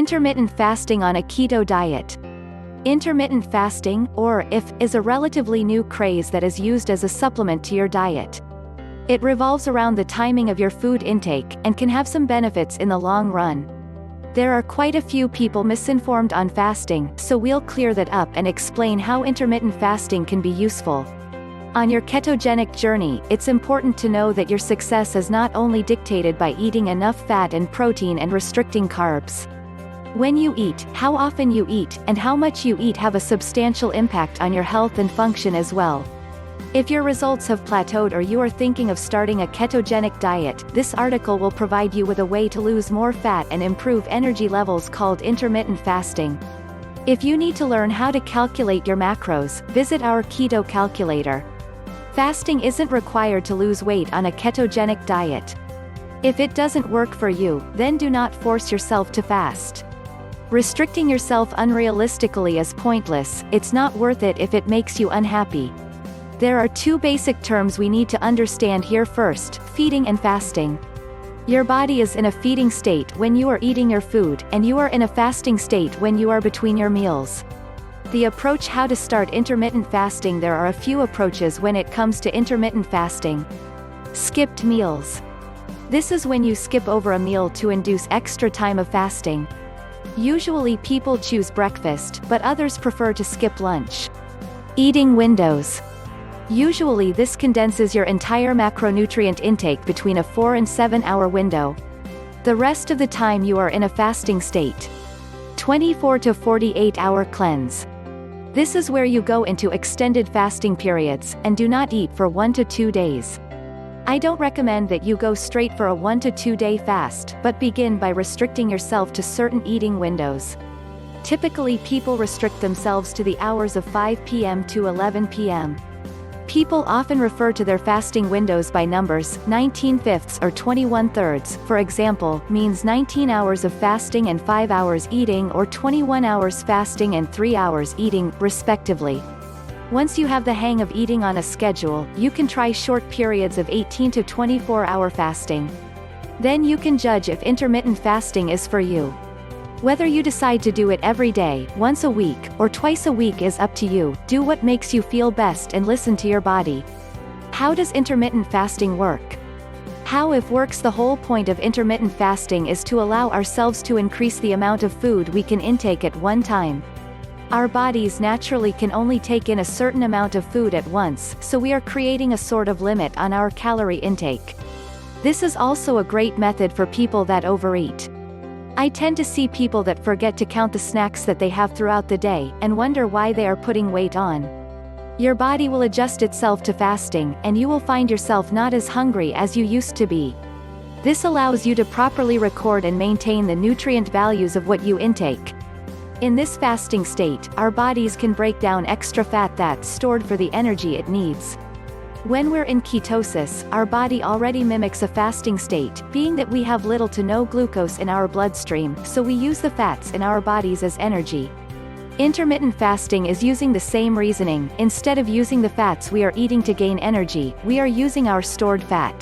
Intermittent fasting on a keto diet. Intermittent fasting, or IF, is a relatively new craze that is used as a supplement to your diet. It revolves around the timing of your food intake, and can have some benefits in the long run. There are quite a few people misinformed on fasting, so we'll clear that up and explain how intermittent fasting can be useful. On your ketogenic journey, it's important to know that your success is not only dictated by eating enough fat and protein and restricting carbs. When you eat, how often you eat, and how much you eat have a substantial impact on your health and function as well. If your results have plateaued or you are thinking of starting a ketogenic diet, this article will provide you with a way to lose more fat and improve energy levels called intermittent fasting. If you need to learn how to calculate your macros, visit our keto calculator. Fasting isn't required to lose weight on a ketogenic diet. If it doesn't work for you, then do not force yourself to fast. Restricting yourself unrealistically is pointless. It's not worth it if it makes you unhappy. There are two basic terms we need to understand here first: feeding and fasting. Your body is in a feeding state when you are eating your food, and you are in a fasting state when you are between your meals. The approach: how to start intermittent fasting. There are a few approaches when it comes to intermittent fasting. Skipped meals. This is when you skip over a meal to induce extra time of fasting. Usually people choose breakfast, but others prefer to skip lunch. Eating windows. Usually this condenses your entire macronutrient intake between a 4 and 7 hour window. The rest of the time you are in a fasting state. 24 to 48 hour cleanse. This is where you go into extended fasting periods, and do not eat for 1 to 2 days. I don't recommend that you go straight for a 1 to 2 day fast, but begin by restricting yourself to certain eating windows. Typically people restrict themselves to the hours of 5 p.m. to 11 p.m. People often refer to their fasting windows by numbers: 19/5 or 21/3, for example, means 19 hours of fasting and 5 hours eating, or 21 hours fasting and 3 hours eating, respectively. Once you have the hang of eating on a schedule, you can try short periods of 18 to 24 hour fasting. Then you can judge if intermittent fasting is for you. Whether you decide to do it every day, once a week, or twice a week is up to you. Do what makes you feel best and listen to your body. How does intermittent fasting work? How it works: the whole point of intermittent fasting is to allow ourselves to increase the amount of food we can intake at one time. Our bodies naturally can only take in a certain amount of food at once, so we are creating a sort of limit on our calorie intake. This is also a great method for people that overeat. I tend to see people that forget to count the snacks that they have throughout the day, and wonder why they are putting weight on. Your body will adjust itself to fasting, and you will find yourself not as hungry as you used to be. This allows you to properly record and maintain the nutrient values of what you intake. In this fasting state, our bodies can break down extra fat that's stored for the energy it needs. When we're in ketosis, our body already mimics a fasting state, being that we have little to no glucose in our bloodstream, so we use the fats in our bodies as energy. Intermittent fasting is using the same reasoning. Instead of using the fats we are eating to gain energy, we are using our stored fat.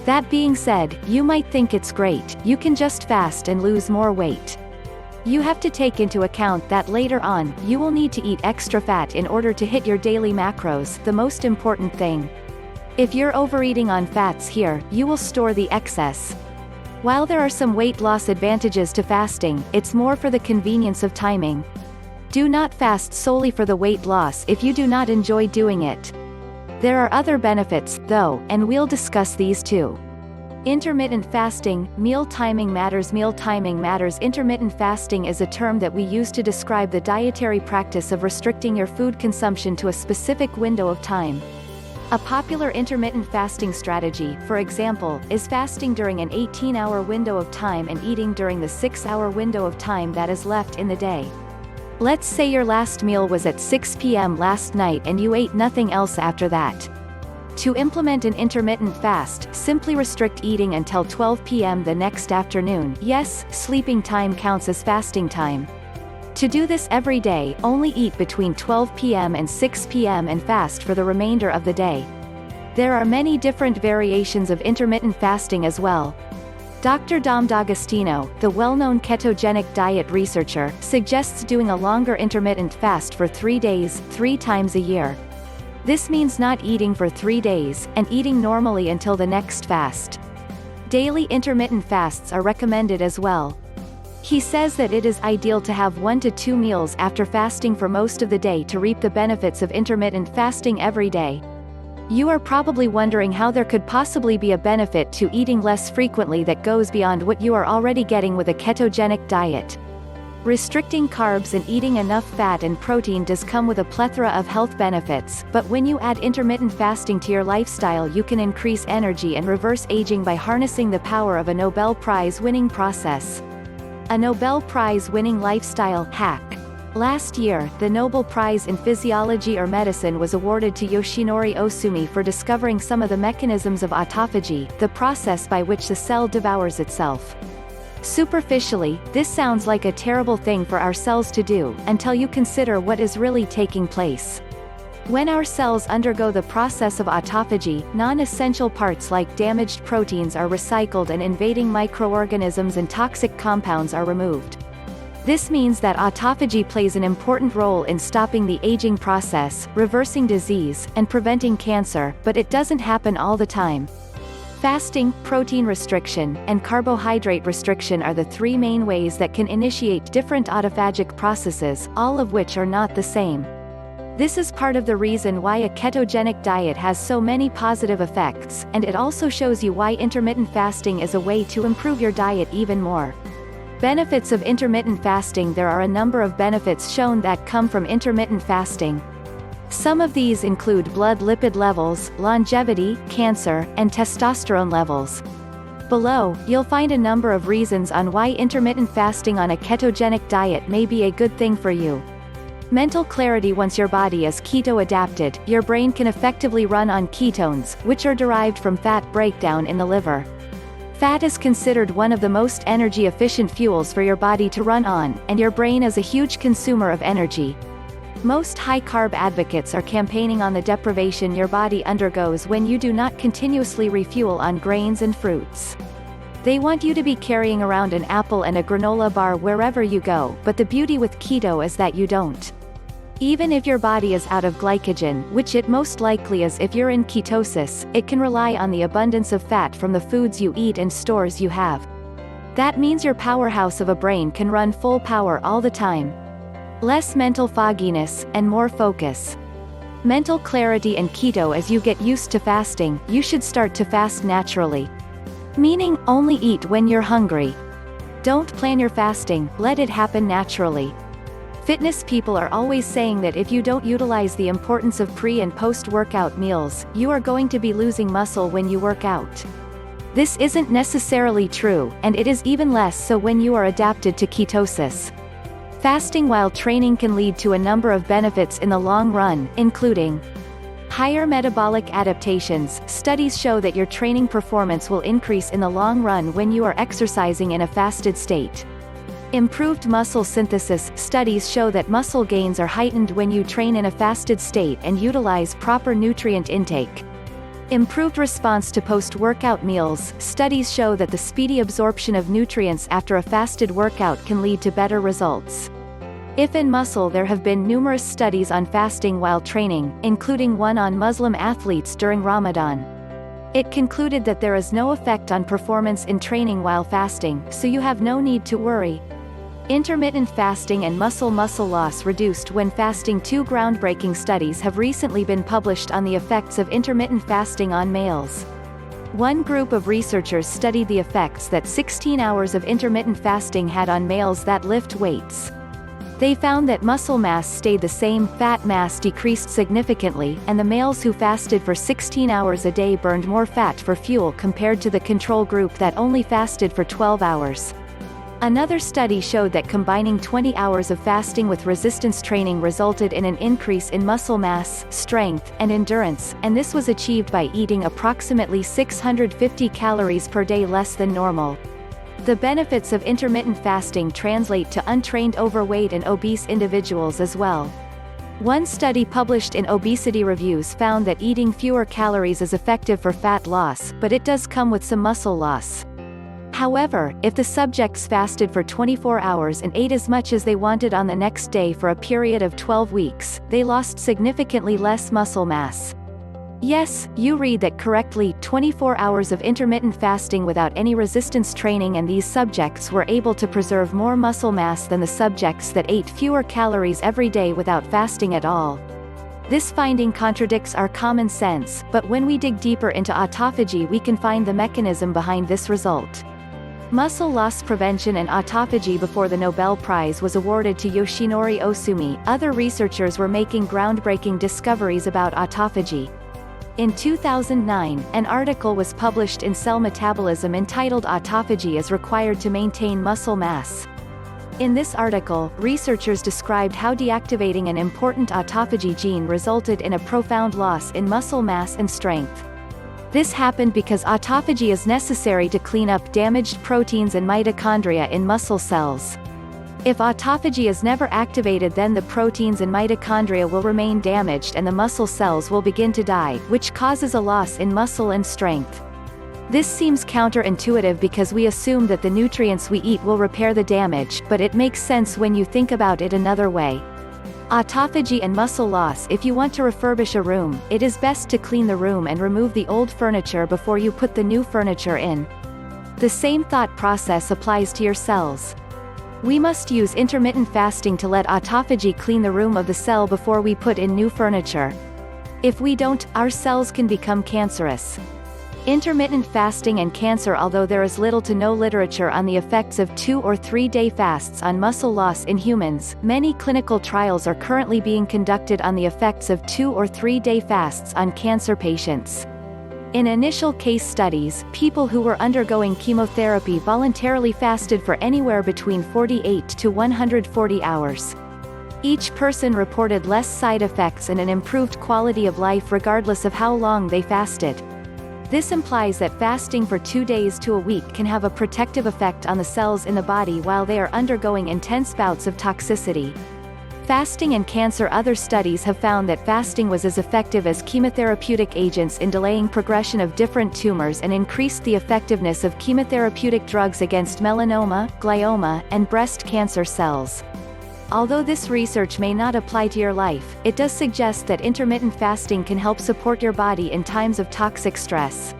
That being said, you might think it's great, you can just fast and lose more weight. You have to take into account that later on, you will need to eat extra fat in order to hit your daily macros, the most important thing. If you're overeating on fats here, you will store the excess. While there are some weight loss advantages to fasting, it's more for the convenience of timing. Do not fast solely for the weight loss if you do not enjoy doing it. There are other benefits, though, and we'll discuss these too. Intermittent fasting. Meal timing matters. Meal timing matters. Intermittent fasting is a term that we use to describe the dietary practice of restricting your food consumption to a specific window of time. A popular intermittent fasting strategy, for example, is fasting during an 18-hour window of time and eating during the 6-hour window of time that is left in the day. Let's say your last meal was at 6 p.m. last night and you ate nothing else after that. To implement an intermittent fast, simply restrict eating until 12 p.m. the next afternoon. Yes, sleeping time counts as fasting time. To do this every day, only eat between 12 p.m. and 6 p.m. and fast for the remainder of the day. There are many different variations of intermittent fasting as well. Dr. Dom D'Agostino, the well-known ketogenic diet researcher, suggests doing a longer intermittent fast for 3 days, 3 times a year. This means not eating for 3 days, and eating normally until the next fast. Daily intermittent fasts are recommended as well. He says that it is ideal to have 1 to 2 meals after fasting for most of the day to reap the benefits of intermittent fasting every day. You are probably wondering how there could possibly be a benefit to eating less frequently that goes beyond what you are already getting with a ketogenic diet. Restricting carbs and eating enough fat and protein does come with a plethora of health benefits, but when you add intermittent fasting to your lifestyle, you can increase energy and reverse aging by harnessing the power of a Nobel Prize-winning process. A Nobel Prize-winning lifestyle hack. Last year, the Nobel Prize in Physiology or Medicine was awarded to Yoshinori Ohsumi for discovering some of the mechanisms of autophagy, the process by which the cell devours itself. Superficially, this sounds like a terrible thing for our cells to do, until you consider what is really taking place. When our cells undergo the process of autophagy, non-essential parts like damaged proteins are recycled and invading microorganisms and toxic compounds are removed. This means that autophagy plays an important role in stopping the aging process, reversing disease, and preventing cancer, but it doesn't happen all the time. Fasting, protein restriction, and carbohydrate restriction are the 3 main ways that can initiate different autophagic processes, all of which are not the same. This is part of the reason why a ketogenic diet has so many positive effects, and it also shows you why intermittent fasting is a way to improve your diet even more. Benefits of intermittent fasting. There are a number of benefits shown that come from intermittent fasting. Some of these include blood lipid levels, longevity, cancer, and testosterone levels. Below, you'll find a number of reasons on why intermittent fasting on a ketogenic diet may be a good thing for you. Mental clarity. Once your body is keto adapted, your brain can effectively run on ketones, which are derived from fat breakdown in the liver. Fat is considered one of the most energy-efficient fuels for your body to run on, and your brain is a huge consumer of energy. Most high-carb advocates are campaigning on the deprivation your body undergoes when you do not continuously refuel on grains and fruits. They want you to be carrying around an apple and a granola bar wherever you go, but the beauty with keto is that you don't. Even if your body is out of glycogen, which it most likely is if you're in ketosis, it can rely on the abundance of fat from the foods you eat and stores you have. That means your powerhouse of a brain can run full power all the time. Less mental fogginess, and more focus. Mental clarity and keto. As you get used to fasting, you should start to fast naturally. Meaning, only eat when you're hungry. Don't plan your fasting, let it happen naturally. Fitness people are always saying that if you don't utilize the importance of pre- and post-workout meals, you are going to be losing muscle when you work out. This isn't necessarily true, and it is even less so when you are adapted to ketosis. Fasting while training can lead to a number of benefits in the long run, including higher metabolic adaptations. Studies show that your training performance will increase in the long run when you are exercising in a fasted state. Improved muscle synthesis. Studies show that muscle gains are heightened when you train in a fasted state and utilize proper nutrient intake. Improved response to post-workout meals. Studies show that the speedy absorption of nutrients after a fasted workout can lead to better results. If in muscle. There have been numerous studies on fasting while training, including one on Muslim athletes during Ramadan. It concluded that there is no effect on performance in training while fasting, so you have no need to worry. Intermittent fasting and muscle loss reduced when fasting. 2 groundbreaking studies have recently been published on the effects of intermittent fasting on males. One group of researchers studied the effects that 16 hours of intermittent fasting had on males that lift weights. They found that muscle mass stayed the same, fat mass decreased significantly, and the males who fasted for 16 hours a day burned more fat for fuel compared to the control group that only fasted for 12 hours. Another study showed that combining 20 hours of fasting with resistance training resulted in an increase in muscle mass, strength, and endurance, and this was achieved by eating approximately 650 calories per day less than normal. The benefits of intermittent fasting translate to untrained overweight and obese individuals as well. One study published in Obesity Reviews found that eating fewer calories is effective for fat loss, but it does come with some muscle loss. However, if the subjects fasted for 24 hours and ate as much as they wanted on the next day for a period of 12 weeks, they lost significantly less muscle mass. Yes, you read that correctly, 24 hours of intermittent fasting without any resistance training, and these subjects were able to preserve more muscle mass than the subjects that ate fewer calories every day without fasting at all. This finding contradicts our common sense, but when we dig deeper into autophagy we can find the mechanism behind this result. Muscle loss prevention and autophagy. Before the Nobel Prize was awarded to Yoshinori Osumi, other researchers were making groundbreaking discoveries about autophagy. In 2009, an article was published in Cell Metabolism entitled "Autophagy is Required to Maintain Muscle Mass." In this article, researchers described how deactivating an important autophagy gene resulted in a profound loss in muscle mass and strength. This happened because autophagy is necessary to clean up damaged proteins and mitochondria in muscle cells. If autophagy is never activated, then the proteins and mitochondria will remain damaged and the muscle cells will begin to die, which causes a loss in muscle and strength. This seems counterintuitive because we assume that the nutrients we eat will repair the damage, but it makes sense when you think about it another way. Autophagy and muscle loss. If you want to refurbish a room, it is best to clean the room and remove the old furniture before you put the new furniture in. The same thought process applies to your cells. We must use intermittent fasting to let autophagy clean the room of the cell before we put in new furniture. If we don't, our cells can become cancerous. Intermittent fasting and cancer. Although there is little to no literature on the effects of 2 or 3 day fasts on muscle loss in humans, many clinical trials are currently being conducted on the effects of 2 or 3 day fasts on cancer patients. In initial case studies, people who were undergoing chemotherapy voluntarily fasted for anywhere between 48 to 140 hours. Each person reported less side effects and an improved quality of life regardless of how long they fasted. This implies that fasting for 2 days to a week can have a protective effect on the cells in the body while they are undergoing intense bouts of toxicity. Fasting and cancer. Other studies have found that fasting was as effective as chemotherapeutic agents in delaying progression of different tumors and increased the effectiveness of chemotherapeutic drugs against melanoma, glioma, and breast cancer cells. Although this research may not apply to your life, it does suggest that intermittent fasting can help support your body in times of toxic stress.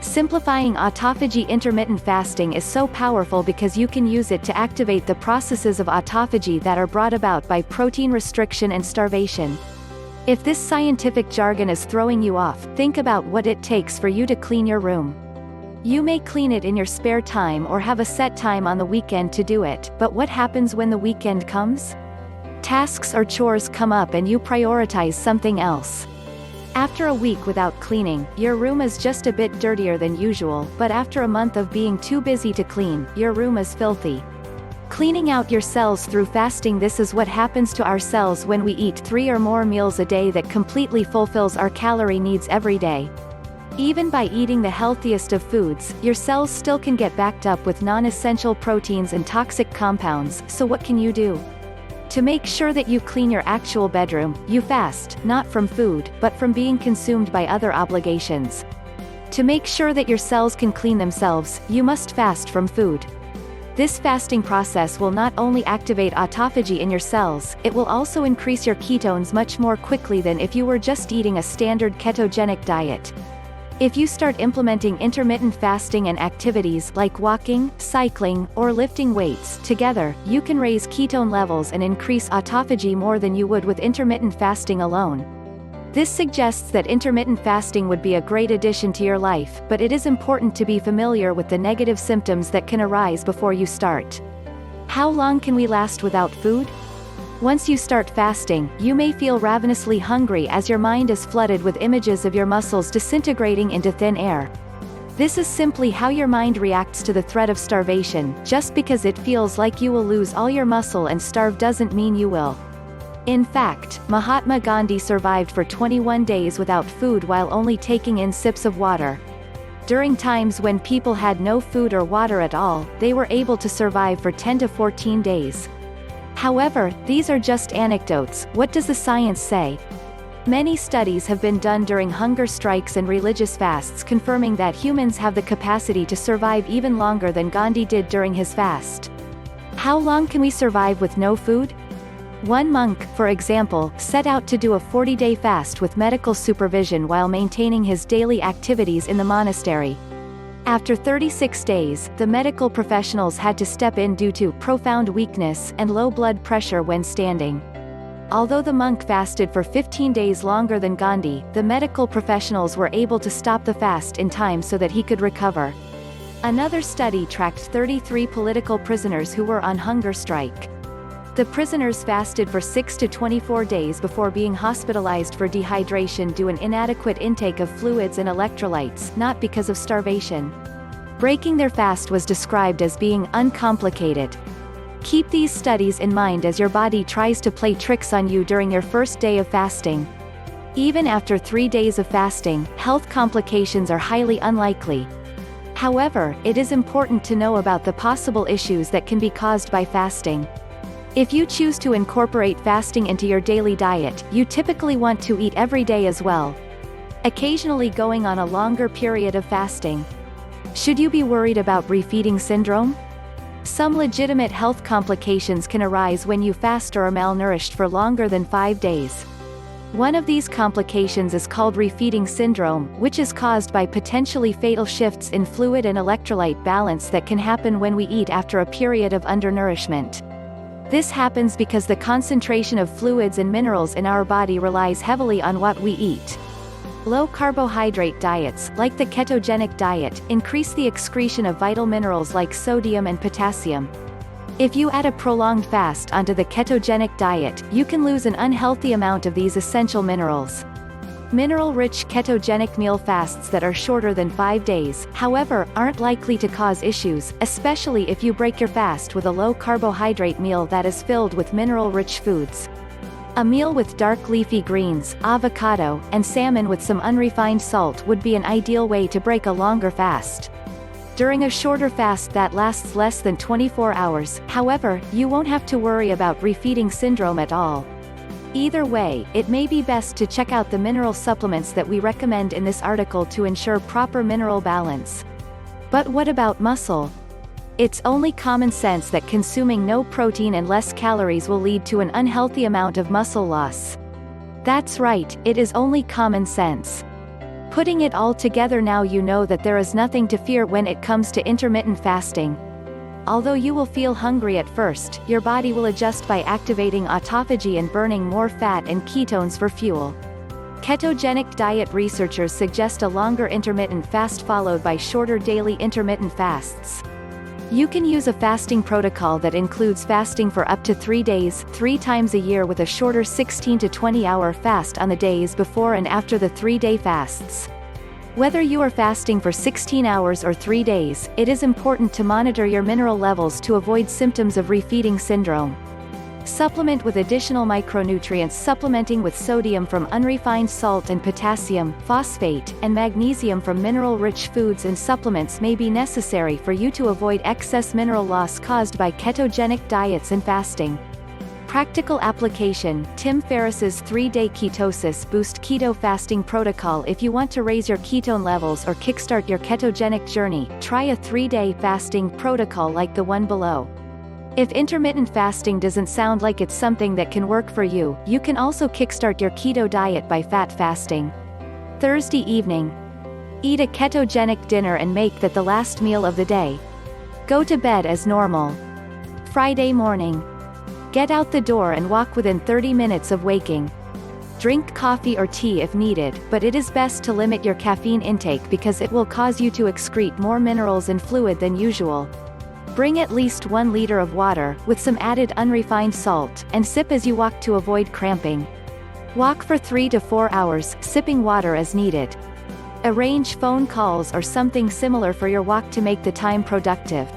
Simplifying autophagy. Intermittent fasting is so powerful because you can use it to activate the processes of autophagy that are brought about by protein restriction and starvation. If this scientific jargon is throwing you off, think about what it takes for you to clean your room. You may clean it in your spare time or have a set time on the weekend to do it, but what happens when the weekend comes? Tasks or chores come up and you prioritize something else. After a week without cleaning, your room is just a bit dirtier than usual, but after a month of being too busy to clean, your room is filthy. Cleaning out your cells through fasting. This is what happens to our cells when we eat 3 or more meals a day that completely fulfills our calorie needs every day. Even by eating the healthiest of foods, your cells still can get backed up with non-essential proteins and toxic compounds, so what can you do? To make sure that you clean your actual bedroom, you fast, not from food, but from being consumed by other obligations. To make sure that your cells can clean themselves, you must fast from food. This fasting process will not only activate autophagy in your cells, it will also increase your ketones much more quickly than if you were just eating a standard ketogenic diet. If you start implementing intermittent fasting and activities like walking, cycling, or lifting weights together, you can raise ketone levels and increase autophagy more than you would with intermittent fasting alone. This suggests that intermittent fasting would be a great addition to your life, but it is important to be familiar with the negative symptoms that can arise before you start. How long can we last without food? Once you start fasting, you may feel ravenously hungry as your mind is flooded with images of your muscles disintegrating into thin air. This is simply how your mind reacts to the threat of starvation. Just because it feels like you will lose all your muscle and starve doesn't mean you will. In fact, Mahatma Gandhi survived for 21 days without food while only taking in sips of water. During times when people had no food or water at all, they were able to survive for 10 to 14 days. However, these are just anecdotes. What does the science say? Many studies have been done during hunger strikes and religious fasts confirming that humans have the capacity to survive even longer than Gandhi did during his fast. How long can we survive with no food? One monk, for example, set out to do a 40-day fast with medical supervision while maintaining his daily activities in the monastery. After 36 days, the medical professionals had to step in due to profound weakness and low blood pressure when standing. Although the monk fasted for 15 days longer than Gandhi, the medical professionals were able to stop the fast in time so that he could recover. Another study tracked 33 political prisoners who were on hunger strike. The prisoners fasted for 6 to 24 days before being hospitalized for dehydration due to an inadequate intake of fluids and electrolytes, not because of starvation. Breaking their fast was described as being uncomplicated. Keep these studies in mind as your body tries to play tricks on you during your first day of fasting. Even after 3 days of fasting, health complications are highly unlikely. However, it is important to know about the possible issues that can be caused by fasting. If you choose to incorporate fasting into your daily diet, you typically want to eat every day as well, occasionally going on a longer period of fasting. Should you be worried about refeeding syndrome? Some legitimate health complications can arise when you fast or are malnourished for longer than 5 days. One of these complications is called refeeding syndrome, which is caused by potentially fatal shifts in fluid and electrolyte balance that can happen when we eat after a period of undernourishment. This happens because the concentration of fluids and minerals in our body relies heavily on what we eat. Low-carbohydrate diets, like the ketogenic diet, increase the excretion of vital minerals like sodium and potassium. If you add a prolonged fast onto the ketogenic diet, you can lose an unhealthy amount of these essential minerals. Mineral-rich ketogenic meal fasts that are shorter than 5 days, however, aren't likely to cause issues, especially if you break your fast with a low-carbohydrate meal that is filled with mineral-rich foods. A meal with dark leafy greens, avocado, and salmon with some unrefined salt would be an ideal way to break a longer fast. During a shorter fast that lasts less than 24 hours, however, you won't have to worry about refeeding syndrome at all. Either way, it may be best to check out the mineral supplements that we recommend in this article to ensure proper mineral balance. But what about muscle? It's only common sense that consuming no protein and less calories will lead to an unhealthy amount of muscle loss. That's right, it is only common sense. Putting it all together now, you know that there is nothing to fear when it comes to intermittent fasting. Although you will feel hungry at first, your body will adjust by activating autophagy and burning more fat and ketones for fuel. Ketogenic diet researchers suggest a longer intermittent fast followed by shorter daily intermittent fasts. You can use a fasting protocol that includes fasting for up to 3 days, 3 times a year, with a shorter 16 to 20-hour fast on the days before and after the 3-day fasts. Whether you are fasting for 16 hours or 3 days, it is important to monitor your mineral levels to avoid symptoms of refeeding syndrome. Supplement with additional micronutrients. Supplementing with sodium from unrefined salt and potassium, phosphate, and magnesium from mineral-rich foods and supplements may be necessary for you to avoid excess mineral loss caused by ketogenic diets and fasting. Practical application: Tim Ferriss's 3-day ketosis boost keto fasting protocol. If you want to raise your ketone levels or kickstart your ketogenic journey, try a 3-day fasting protocol like the one below. If intermittent fasting doesn't sound like it's something that can work for you, you can also kickstart your keto diet by fat fasting. Thursday evening. Eat a ketogenic dinner and make that the last meal of the day. Go to bed as normal. Friday morning. Get out the door and walk within 30 minutes of waking. Drink coffee or tea if needed, but it is best to limit your caffeine intake because it will cause you to excrete more minerals and fluid than usual. Bring at least 1 liter of water, with some added unrefined salt, and sip as you walk to avoid cramping. Walk for 3 to 4 hours, sipping water as needed. Arrange phone calls or something similar for your walk to make the time productive.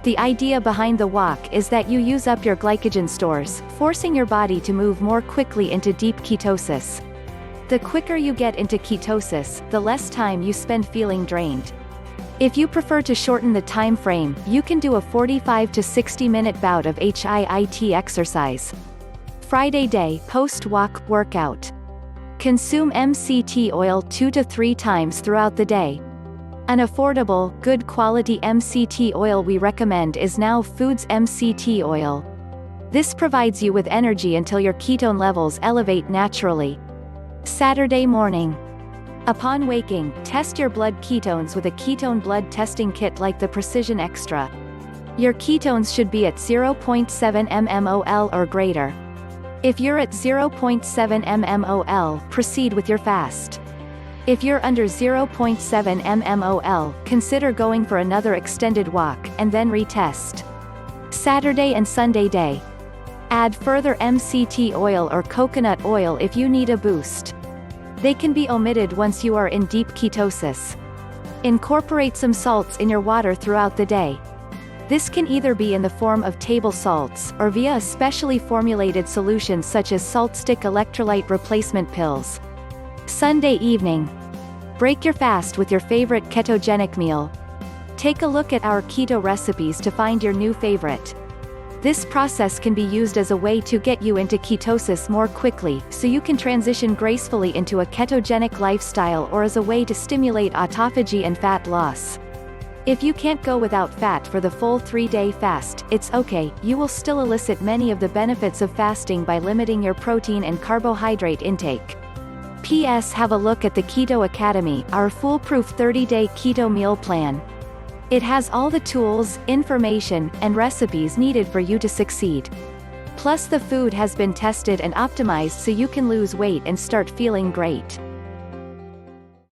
The idea behind the walk is that you use up your glycogen stores, forcing your body to move more quickly into deep ketosis. The quicker you get into ketosis, the less time you spend feeling drained. If you prefer to shorten the time frame, you can do a 45 to 60-minute bout of HIIT exercise. Friday day post-walk workout. Consume MCT oil 2 to 3 times throughout the day. An affordable, good quality MCT oil we recommend is Now Foods MCT oil. This provides you with energy until your ketone levels elevate naturally. Saturday morning. Upon waking, test your blood ketones with a ketone blood testing kit like the Precision Extra. Your ketones should be at 0.7 mmol or greater. If you're at 0.7 mmol, proceed with your fast. If you're under 0.7 mmol, consider going for another extended walk, and then retest. Saturday and Sunday day. Add further MCT oil or coconut oil if you need a boost. They can be omitted once you are in deep ketosis. Incorporate some salts in your water throughout the day. This can either be in the form of table salts, or via a specially formulated solution such as salt stick electrolyte replacement pills. Sunday evening. Break your fast with your favorite ketogenic meal. Take a look at our keto recipes to find your new favorite. This process can be used as a way to get you into ketosis more quickly, so you can transition gracefully into a ketogenic lifestyle, or as a way to stimulate autophagy and fat loss. If you can't go without fat for the full 3-day fast, it's okay, you will still elicit many of the benefits of fasting by limiting your protein and carbohydrate intake. P.S. Have a look at the Keto Academy, our foolproof 30-day keto meal plan. It has all the tools, information, and recipes needed for you to succeed. Plus the food has been tested and optimized so you can lose weight and start feeling great.